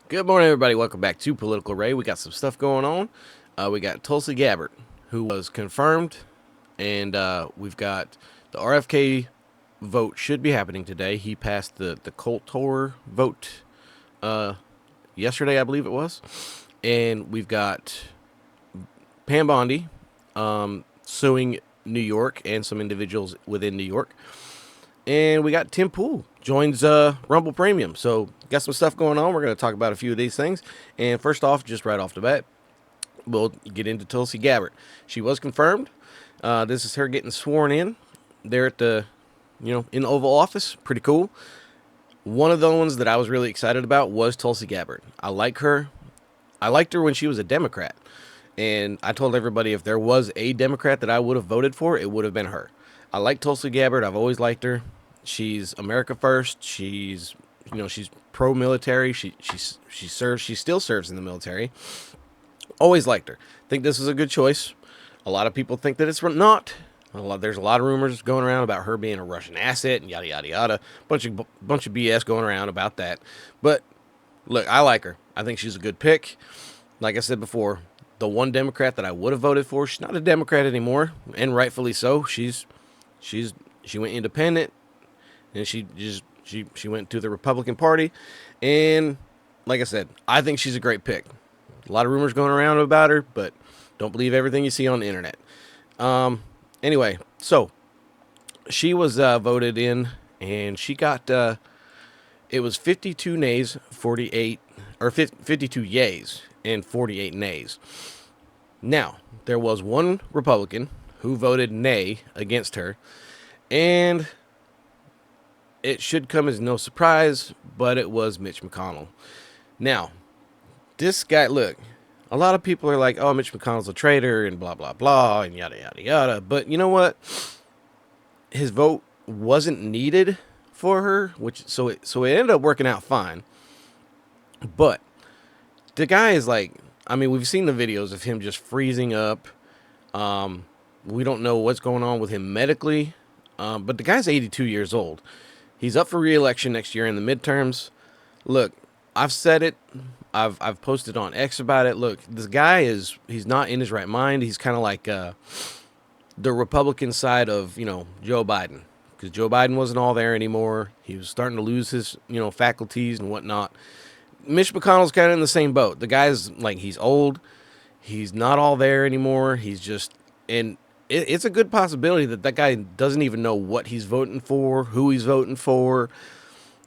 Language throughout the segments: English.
Good morning, everybody. Welcome back to Political Ray. We got some stuff going on. We got Tulsi Gabbard, who was confirmed, and we've got the RFK vote should be happening today. He passed the Coulter vote yesterday, I believe it was, and we've got Pam Bondi suing New York and some individuals within New York. And we got Tim Pool joins Rumble Premium. So got some stuff going on. We're going to talk about a few of these things. And first off, just right off the bat, we'll get into Tulsi Gabbard. She was confirmed. This is her getting sworn in there at the, in the Oval Office. Pretty cool. One of the ones that I was really excited about was Tulsi Gabbard. I like her. I liked her when she was a Democrat. And I told everybody if there was a Democrat that I would have voted for, it would have been her. I like Tulsi Gabbard. I've always liked her. She's America first. She's pro-military. She serves. She still serves in the military. Always liked her. Think this is a good choice. A lot of people think that it's not. There's a lot of rumors going around about her being a Russian asset and yada yada yada. Bunch of BS going around about that. But look, I like her. I think she's a good pick. Like I said before, the one Democrat that I would have voted for, she's not a Democrat anymore, and rightfully so. She went independent. And she went to the Republican Party. And like I said, I think she's a great pick. A lot of rumors going around about her, but don't believe everything you see on the internet. Anyway, so she was voted in, and she got, it was 52 nays, 48, or 52 yays, and 48 nays. Now, there was one Republican who voted nay against her, and it should come as no surprise, but it was Mitch McConnell. Now, this guy, look, a lot of people are like, oh, Mitch McConnell's a traitor and blah, blah, blah, and yada, yada, yada. But you know what? His vote wasn't needed for her, so it ended up working out fine. But the guy is like, I mean, we've seen the videos of him just freezing up. We don't know what's going on with him medically, but the guy's 82 years old. He's up for re-election next year in the midterms. Look, I've said it. I've posted on X about it. Look, this guy he's not in his right mind. He's kind of like the Republican side of, Joe Biden. Because Joe Biden wasn't all there anymore. He was starting to lose his, faculties and whatnot. Mitch McConnell's kind of in the same boat. The guy's like, he's old. He's not all there anymore. He's just, and it's a good possibility that guy doesn't even know what he's voting for, who he's voting for.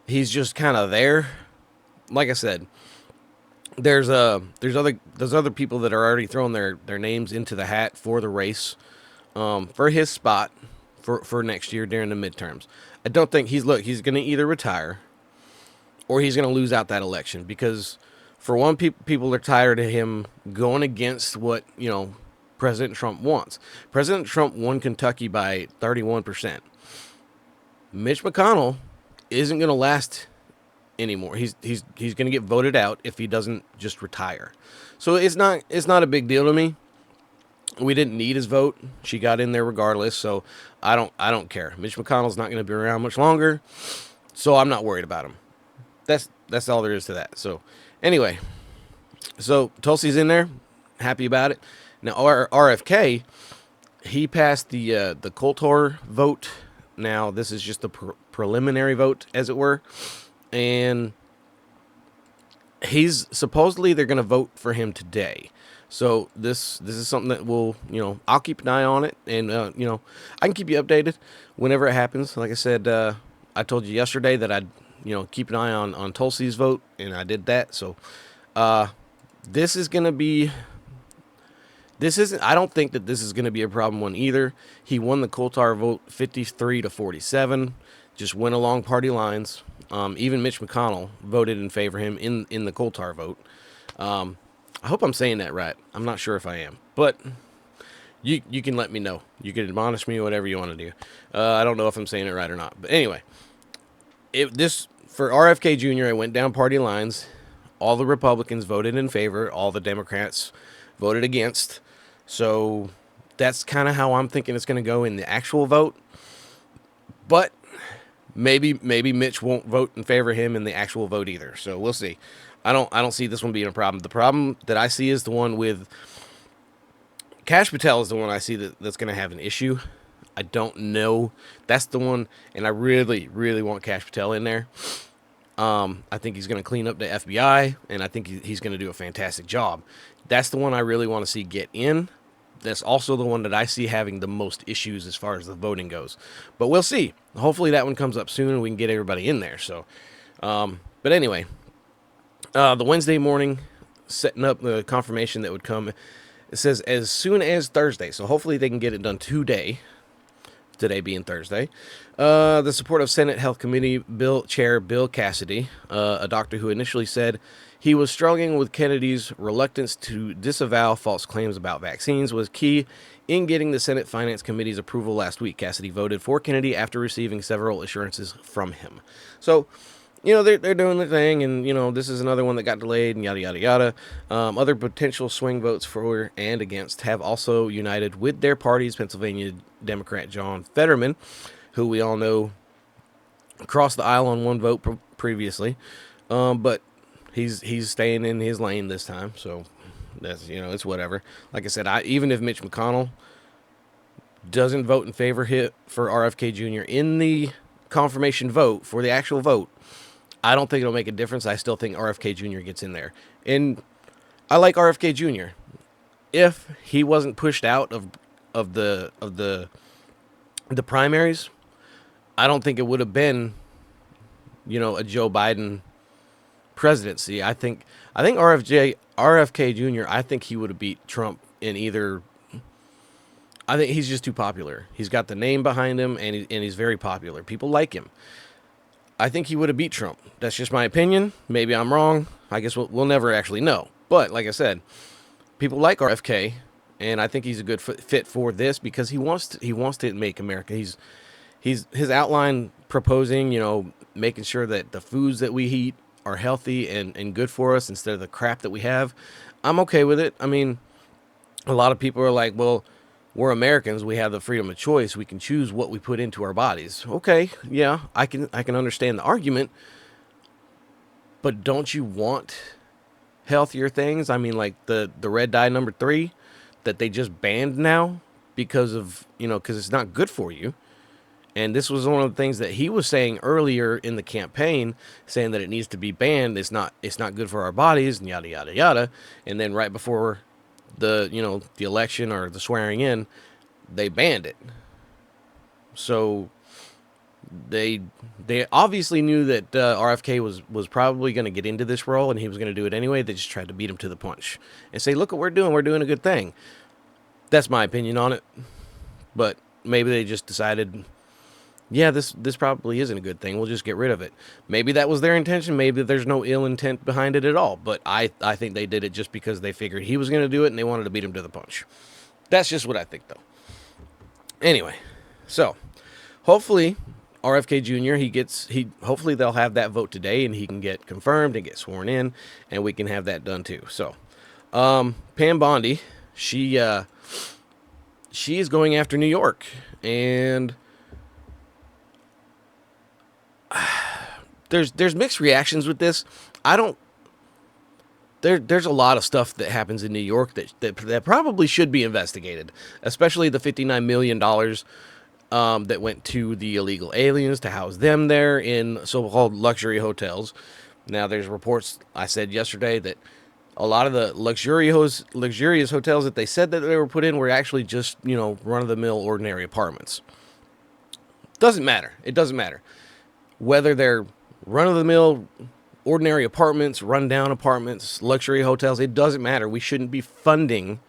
He's just kind of there. Like I said, there's other people that are already throwing their names into the hat for the race, for his spot for next year during the midterms. I don't think he's going to either retire or he's going to lose out that election, because for one, people are tired of him going against what, President Trump wants. President Trump won Kentucky by 31%. Mitch McConnell isn't going to last anymore. He's going to get voted out if he doesn't just retire. So it's not a big deal to me. We didn't need his vote. She got in there regardless, so I don't care. Mitch McConnell's not going to be around much longer, so I'm not worried about him. That's all there is to that. So anyway, so Tulsi's in there, happy about it. Now, RFK, he passed the Coulter vote. Now, this is just a preliminary vote, as it were. And they're going to vote for him today. So this is something that will, I'll keep an eye on it. And, I can keep you updated whenever it happens. Like I said, I told you yesterday that I'd, keep an eye on Tulsi's vote, and I did that. So this is going to be... I don't think that this is going to be a problem one either. He won the Coulter vote 53-47, just went along party lines. Even Mitch McConnell voted in favor of him in the Coulter vote. I hope I'm saying that right. I'm not sure if I am, but you can let me know. You can admonish me, whatever you want to do. I don't know if I'm saying it right or not, but anyway, for RFK Jr., it went down party lines. All the Republicans voted in favor. All the Democrats voted against. So that's kind of how I'm thinking it's going to go in the actual vote. But maybe Mitch won't vote in favor of him in the actual vote either. So we'll see. I don't see this one being a problem. The problem that I see is the one with Kash Patel is the one I see that's going to have an issue. I don't know. That's the one, and I really, really want Kash Patel in there. I think he's going to clean up the FBI, and I think he's going to do a fantastic job. That's the one I really want to see get in. That's also the one that I see having the most issues as far as the voting goes. But we'll see. Hopefully that one comes up soon and we can get everybody in there. So, but anyway, the Wednesday morning, setting up the confirmation that would come, it says as soon as Thursday. So hopefully they can get it done today being Thursday. The support of Senate Health Committee Chair Bill Cassidy, a doctor who initially said he was struggling with Kennedy's reluctance to disavow false claims about vaccines, was key in getting the Senate Finance Committee's approval last week. Cassidy voted for Kennedy after receiving several assurances from him. So, they're doing the thing, and, this is another one that got delayed, and yada, yada, yada. Other potential swing votes for and against have also united with their parties. Pennsylvania Democrat John Fetterman, who we all know crossed the aisle on one vote previously, but he's staying in his lane this time, so that's, it's whatever. Like I said, even if Mitch McConnell doesn't vote in favor for RFK Jr. in the confirmation vote, for the actual vote, I don't think it'll make a difference. I still think RFK Jr. gets in there. And I like RFK Jr. If he wasn't pushed out of the primaries, I don't think it would have been, a Joe Biden presidency. I think RFK Jr., I think he would have beat Trump in either. I think he's just too popular. He's got the name behind him, and he's very popular. People like him. I think he would have beat Trump. That's just my opinion. Maybe I'm wrong. I guess we'll never actually know. But like I said, people like RFK, and I think he's a good fit for this because he wants to make America. He's his outline proposing, making sure that the foods that we eat are healthy and good for us instead of the crap that we have. I'm okay with it. I mean, a lot of people are like, well, we're Americans. We have the freedom of choice. We can choose what we put into our bodies. Okay, yeah, I can understand the argument. But don't you want healthier things? I mean, like the red dye number 3 that they just banned now because of, because it's not good for you. And this was one of the things that he was saying earlier in the campaign, saying that it needs to be banned. It's not good for our bodies, and yada yada yada. And then right before the election or the swearing in, they banned it. So they obviously knew that RFK was probably going to get into this role, and he was going to do it anyway. They just tried to beat him to the punch and say, look what we're doing a good thing. That's my opinion on it. But maybe they just decided, yeah, this probably isn't a good thing. We'll just get rid of it. Maybe that was their intention. Maybe there's no ill intent behind it at all. But I think they did it just because they figured he was going to do it and they wanted to beat him to the punch. That's just what I think, though. Anyway, so hopefully RFK Jr., hopefully they'll have that vote today and he can get confirmed and get sworn in, and we can have that done too. So Pam Bondi, she is going after New York, and there's mixed reactions with this. There's a lot of stuff that happens in New York that probably should be investigated, especially the $59 million that went to the illegal aliens to house them there in so-called luxury hotels. Now, there's reports, I said yesterday, that a lot of the luxurious hotels that they said that they were put in were actually just, run-of-the-mill ordinary apartments. Doesn't matter. It doesn't matter. Whether they're run-of-the-mill ordinary apartments, run-down apartments, luxury hotels, it doesn't matter. We shouldn't be funding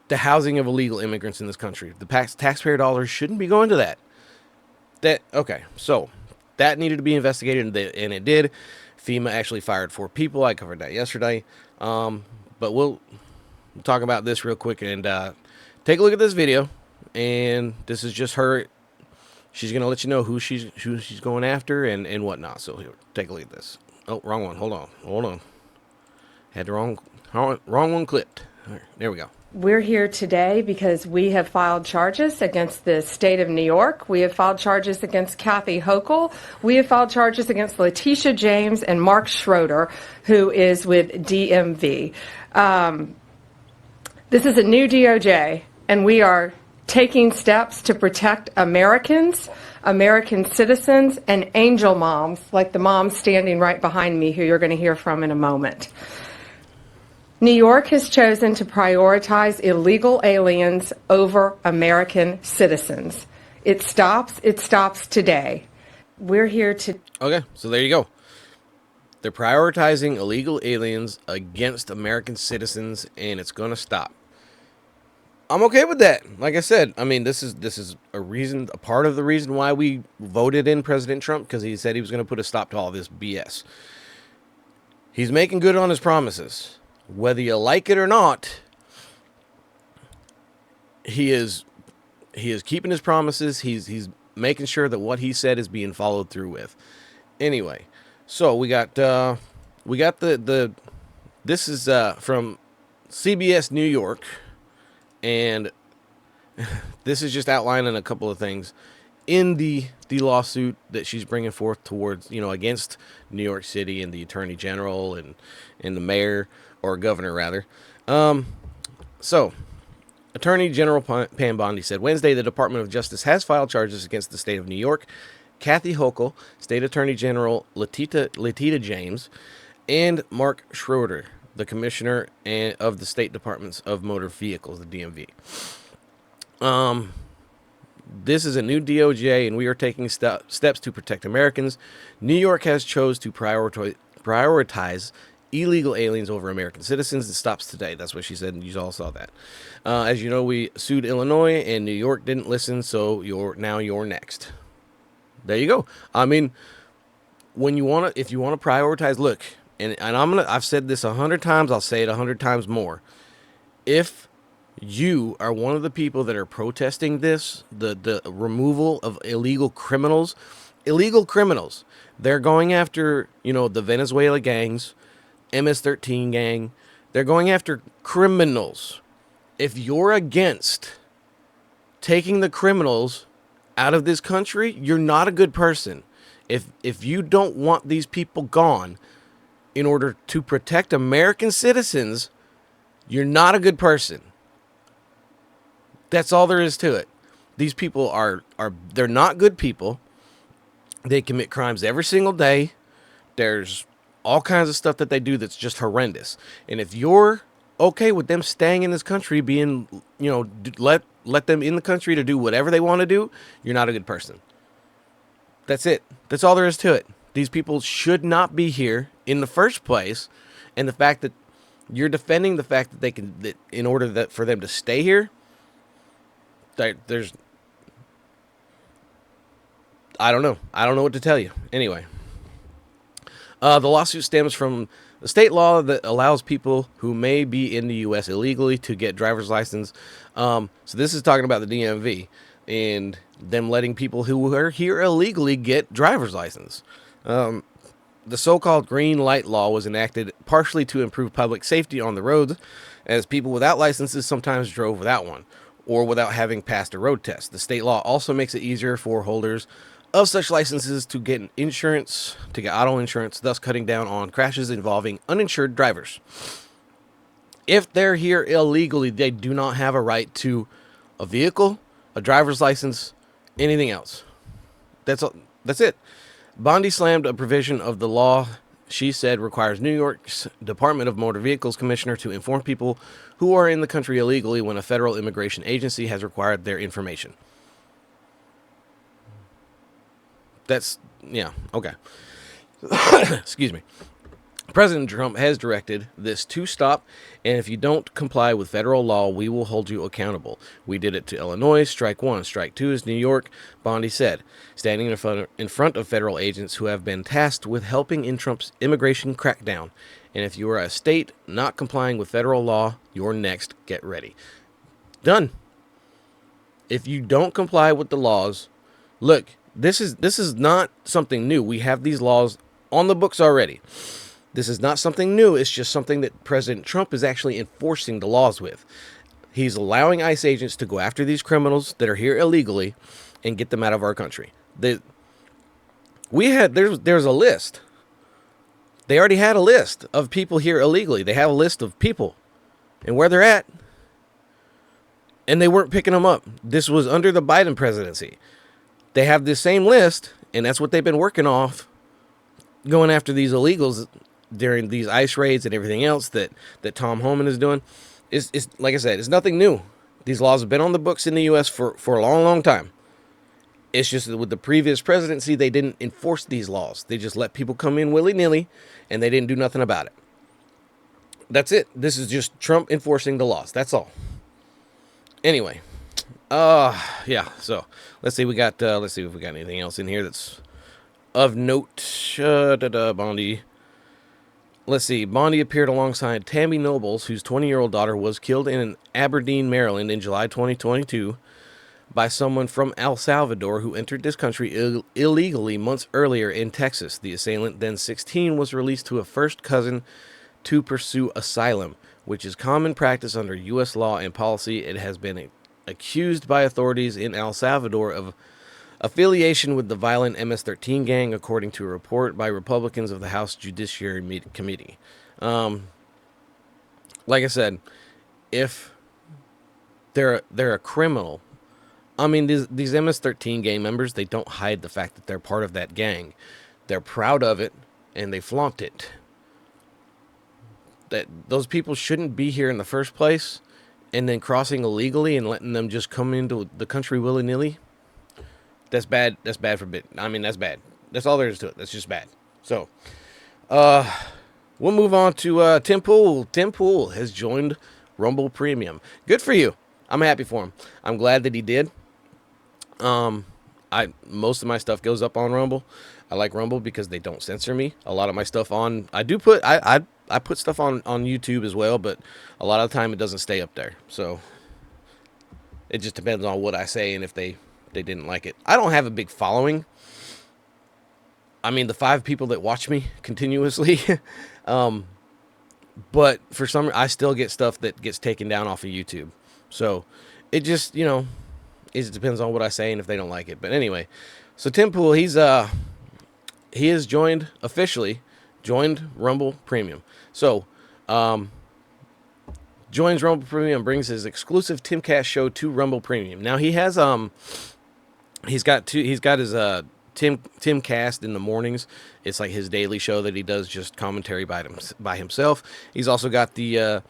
the housing of illegal immigrants in this country. The taxpayer dollars shouldn't be going to that. Okay, so that needed to be investigated, and it did. FEMA actually fired 4 people. I covered that yesterday. But we'll talk about this real quick and take a look at this video. And this is just her. She's going to let you know who she's going after and whatnot. So here, take a look at this. Oh, wrong one. Hold on. Had the wrong one clipped. All right, there we go. We're here today because we have filed charges against the state of New York. We have filed charges against Kathy Hochul. We have filed charges against Letitia James and Mark Schroeder, who is with DMV. This is a new DOJ, and we are taking steps to protect Americans, American citizens, and angel moms, like the mom standing right behind me, who you're going to hear from in a moment. New York has chosen to prioritize illegal aliens over American citizens. It stops today. We're here to... Okay, so there you go. They're prioritizing illegal aliens against American citizens, and it's going to stop. I'm okay with that. Like I said, I mean, this is a part of the reason why we voted in President Trump, because he said he was going to put a stop to all this BS. He's making good on his promises. Whether you like it or not, he is keeping his promises. He's making sure that what he said is being followed through with. Anyway, so we got the this is from CBS New York, and this is just outlining a couple of things in the lawsuit that she's bringing forth towards, against New York City and the Attorney General and the mayor, or governor rather. So Attorney General Pam Bondi said Wednesday the Department of Justice has filed charges against the state of New York, Kathy Hochul, State Attorney General Letitia James, and Mark Schroeder, the commissioner of the State Departments of Motor Vehicles, the DMV. This is a new DOJ, and we are taking steps to protect Americans. New York has chose to prioritize illegal aliens over American citizens. It stops today. That's what she said, and you all saw that. As you know, we sued Illinois, and New York didn't listen, so you're next. There you go. I mean, if you want to prioritize, look, and I've said this 100 times, I'll say it 100 times more. If you are one of the people that are protesting this, the removal of illegal criminals, they're going after, the Venezuela gangs, MS-13 gang. They're going after criminals. If you're against taking the criminals out of this country, you're not a good person. If you don't want these people gone in order to protect American citizens, you're not a good person. That's all there is to it. These people they're not good people. They commit crimes every single day. There's all kinds of stuff that they do that's just horrendous. And if you're okay with them staying in this country, being, let them in the country to do whatever they want to do, you're not a good person. That's it. That's all there is to it. These people should not be here in the first place. And the fact that you're defending the fact that that in order for them to stay here, there's, I don't know what to tell you. Anyway, the lawsuit stems from the state law that allows people who may be in the U.S. illegally to get driver's license. So this is talking about the DMV and them letting people who are here illegally get driver's license. The so-called green light law was enacted partially to improve public safety on the roads, as people without licenses sometimes drove without one, or without having passed a road test. The state law also makes it easier for holders of such licenses to get insurance, to get auto insurance, thus cutting down on crashes involving uninsured drivers. If they're here illegally, they do not have a right to a vehicle, a driver's license, anything else. That's it. Bondi slammed a provision of the law she said requires New York's Department of Motor Vehicles commissioner to inform people who are in the country illegally when a federal immigration agency has required their information. Okay. Excuse me. President Trump has directed this to stop, and if you don't comply with federal law, we will hold you accountable. We did it to Illinois. Strike one. Strike two is New York, Bondi said, standing in front of federal agents who have been tasked with helping in Trump's immigration crackdown. And if you are a state not complying with federal law, you're next. Get ready. Done. If you don't comply with the laws, look, this is not something new. We have these laws on the books already. This is not something new. It's just something that President Trump is actually enforcing the laws with. He's allowing ICE agents to go after these criminals that are here illegally and get them out of our country. There's a list. They already had a list of people here illegally. They have a list of people and where they're at. And they weren't picking them up. This was under the Biden presidency. They have this same list, and that's what they've been working off, going after these illegals during these ICE raids and everything else that Tom Homan is doing. It's like I said, it's nothing new. These laws have been on the books in the U.S. for a long, long time. It's just that with the previous presidency, they didn't enforce these laws. They just let people come in willy-nilly, and they didn't do nothing about it. That's it. This is just Trump enforcing the laws. That's all. Anyway, yeah. So let's see. Let's see if we got anything else in here that's of note. Bondi. Let's see. Bondi appeared alongside Tammy Nobles, whose 20-year-old daughter was killed in Aberdeen, Maryland, in July 2022 by someone from El Salvador who entered this country illegally months earlier in Texas. The assailant, then 16, was released to a first cousin to pursue asylum, which is common practice under U.S. law and policy. It has been accused by authorities in El Salvador of affiliation with the violent MS-13 gang, according to a report by Republicans of the House Judiciary Committee. Like I said, if they're a criminal, I mean, these MS-13 gang members, they don't hide the fact that they're part of that gang. They're proud of it, and they flaunt it. That those people shouldn't be here in the first place, and then crossing illegally and letting them just come into the country willy-nilly. That's bad. That's bad for bit. I mean, that's bad. That's all there is to it. That's just bad. So, we'll move on to Tim Pool. Tim Pool has joined Rumble Premium. Good for you. I'm happy for him. I'm glad that he did. Most of my stuff goes up on Rumble. I like Rumble because they don't censor me. A lot of my stuff I put stuff on YouTube as well, but a lot of the time it doesn't stay up there. So it just depends on what I say and if they didn't like it. I don't have a big following. I mean, the 5 people that watch me continuously. But for some, I still get stuff that gets taken down off of YouTube. So it just, it depends on what I say and if they don't like it. But anyway, so Tim Pool, he has officially joined Rumble Premium. So, joins Rumble Premium, brings his exclusive Timcast show to Rumble Premium. Now he has he's got his Timcast in the mornings. It's like his daily show that he does just commentary by himself. He's also got the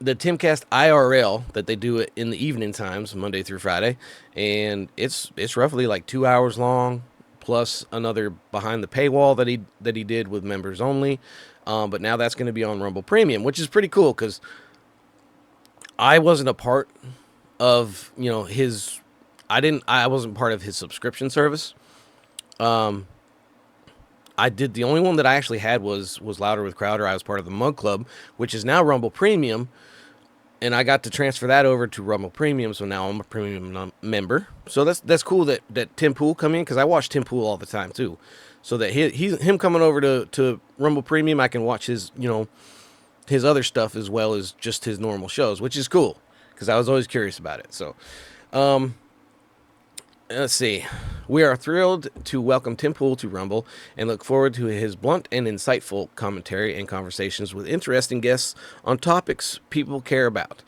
Timcast IRL that they do it in the evening times, Monday through Friday, and it's roughly like 2 hours long, plus another behind the paywall that he did with members only. But now that's going to be on Rumble Premium, which is pretty cool because I wasn't a part of his. I wasn't part of his subscription service. The only one that I actually had was Louder with Crowder. I was part of the Mug Club, which is now Rumble Premium. And I got to transfer that over to Rumble Premium, so now I'm a premium member. So that's cool that Tim Pool come in, because I watch Tim Pool all the time too. So that him coming over to Rumble Premium, I can watch his his other stuff as well as just his normal shows, which is cool because I was always curious about it. So, let's see. We are thrilled to welcome Tim Pool to Rumble and look forward to his blunt and insightful commentary and conversations with interesting guests on topics people care about.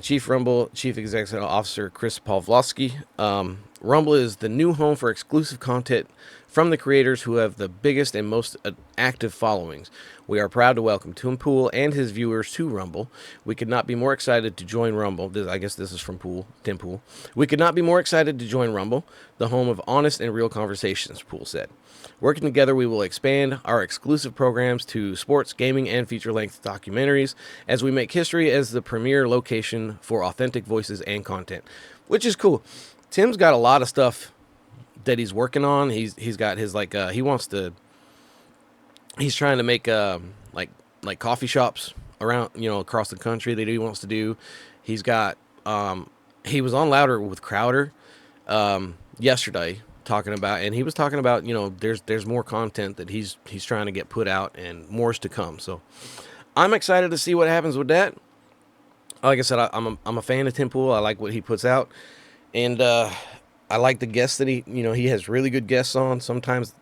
Chief Executive Officer Chris Pavlovsky. Rumble is the new home for exclusive content from the creators who have the biggest and most active followings. We are proud to welcome Tim Pool and his viewers to Rumble. We could not be more excited to join Rumble. I guess this is from Tim Pool. We could not be more excited to join Rumble, the home of honest and real conversations, Pool said. Working together, we will expand our exclusive programs to sports, gaming, and feature-length documentaries as we make history as the premier location for authentic voices and content, which is cool. Tim's got a lot of stuff that he's working on. He's got his he's trying to make like coffee shops around across the country that he wants to do. He's got he was on Louder with Crowder yesterday talking about, and he was talking about there's more content that he's trying to get put out and more's to come. So I'm excited to see what happens with that. like I said, I'm a fan of Tim Pool. I like what he puts out, and I like the guests that he has really good guests on. Sometimes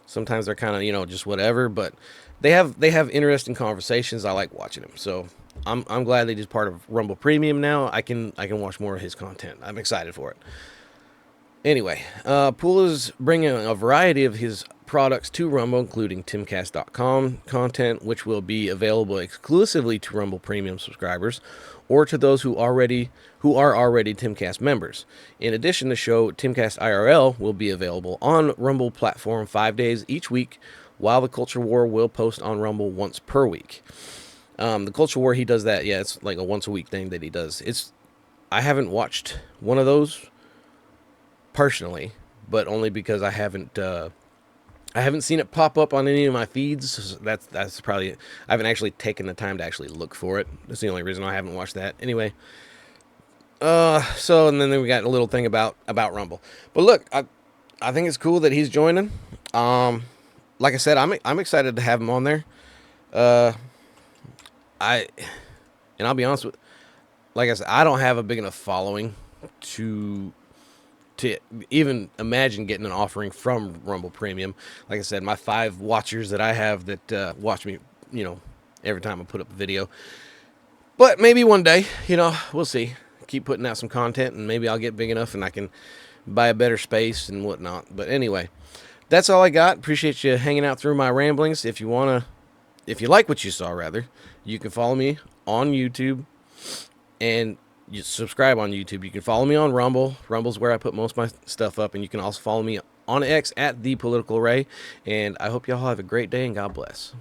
they're kind of just whatever, but they have interesting conversations. I like watching them. So I'm glad that he's part of Rumble Premium now. I can watch more of his content. I'm excited for it. Anyway, Pool is bringing a variety of his products to Rumble, including timcast.com content, which will be available exclusively to Rumble Premium subscribers or to those who are already Timcast members. In addition, the show Timcast IRL will be available on Rumble platform 5 days each week, while the Culture War will post on Rumble once per week. The Culture War, he does that. Yeah, it's like a once a week thing that he does. I haven't watched one of those personally, but only because I haven't seen it pop up on any of my feeds. So that's probably, I haven't actually taken the time to actually look for it. That's the only reason I haven't watched that. Anyway, so and then we got a little thing about Rumble. But look, I think it's cool that he's joining. Like I said, I'm excited to have him on there. I and I'll be honest with, like I said, I don't have a big enough following to even imagine getting an offering from Rumble Premium. Like I said, my 5 watchers that I have that watch me, every time I put up a video. But maybe one day, we'll see. Keep putting out some content, and maybe I'll get big enough and I can buy a better space and whatnot. But anyway, that's all I got. Appreciate you hanging out through my ramblings. If you like what you saw, rather, you can follow me on YouTube and you subscribe on YouTube. You can follow me on Rumble. Rumble's where I put most of my stuff up, and you can also follow me on X at The Political Ray. And I hope y'all have a great day, and God bless.